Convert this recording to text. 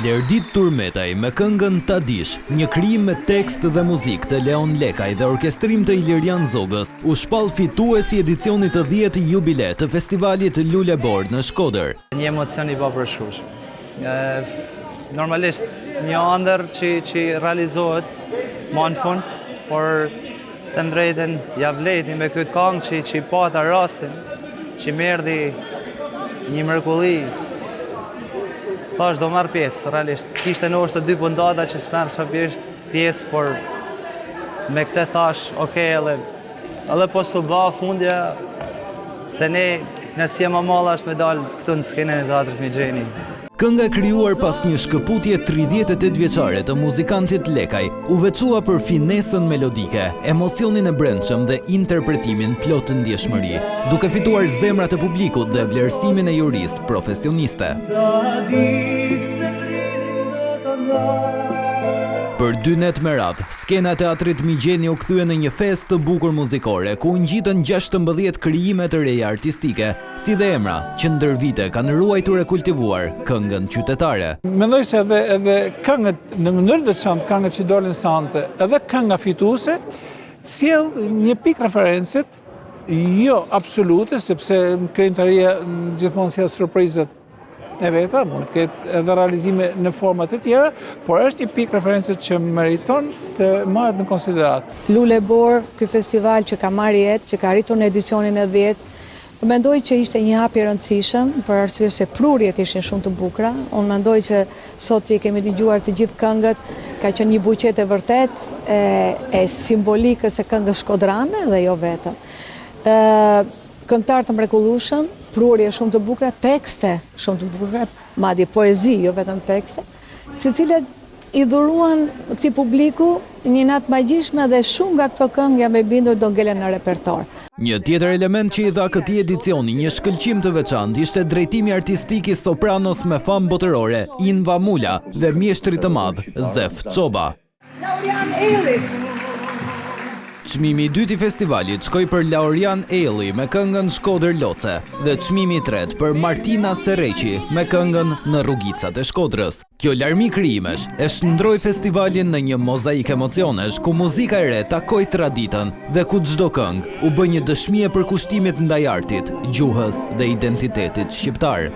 Blerdit Turmetaj me këngën Ta Dish, një krijim me tekst dhe muzikë të Leon Lekaj dhe orkestrim të Ilirian Zogës, u shpall fituesi edicionit të 10 jubile të festivalit Lulebor në Shkodër. Një emocion i papërshkrueshëm. Normalisht një ëndër që realizohet më në fund, por të drejtën ja vleti me këtë këngë që pata rastin, që merdi një mrekulli. Thash do marr pjesë, realisht. Kishte në orë të 2 pundata që s'merr pjesë, por me këtë thash, okej, edhe po s'u bë fundja, se ne nëse jam malla është me dal këtu në skenën e teatrit Mixheni. Kënga krijuar pas një shkëputje 38 vjeçare të muzikantit Lekaj, u veçua për finesën melodike, emocionin e brendshëm dhe interpretimin plot të ndjeshmëri, duke fituar zemrat e publikut dhe vlerësimin e jurisë profesioniste. Për 2 net me radhë, skena e teatrit Mixheni u kthye në një festë të bukur muzikore, ku u ngjitën 16 krijime të reja artistike, si dhe emra që ndër vite kanë ruajtur e kultivuar këngën qytetare. Mendoj se edhe këngët në mënyrë të veçantë, këngët që dolën sante, edhe kënga fituese, sjell një pikë referencet, jo absolute, sepse krijimtaria gjithmonë sjell surprizat e veta, mund të ketë edhe realizime në format e tjera, por është një pikë referencë që meriton të marrët në konsiderat. Lulebor, ky festival që ka marrë jetë, që ka arritur në edicionin e 10, mendoj që ishte një hap i rëndësishëm, për arsye se prurjet ishin shumë të bukura. Unë mendoj që sot që i kemi dëgjuar të gjithë këngët, ka qenë një buqet e vërtet, e simbolikës e këngës shkodrane dhe jo vetëm. Këngëtar të mrekullueshëm, prurje shumë të bukura, tekste shumë të bukura, madje poezi, jo vetëm tekste, të cilat i dhuruan këtij publiku një natë magjishme dhe shumë nga këto këngë jam e bindur do ngelen në repertor. Një tjetër element që i dha këtij edicioni një shkëlqim të veçantë ishte drejtimi artistik i sopranos me famë botërore, Inva Mula, dhe mjeshtri të madh, Zef Çoba. Çmimi i dytë i festivalit shkoi për Laurian Elli me këngën Shkodër Loce dhe çmimi i tretë për Martina Serreqi me këngën Në rrugicat e Shkodrës. Kjo larmi krijimesh e shndroi festivalin në një mozaik emocionesh ku muzika e re takoi traditën dhe ku çdo këngë u bë një dëshmi e përkushtimit ndaj artit, gjuhës dhe identitetit shqiptar.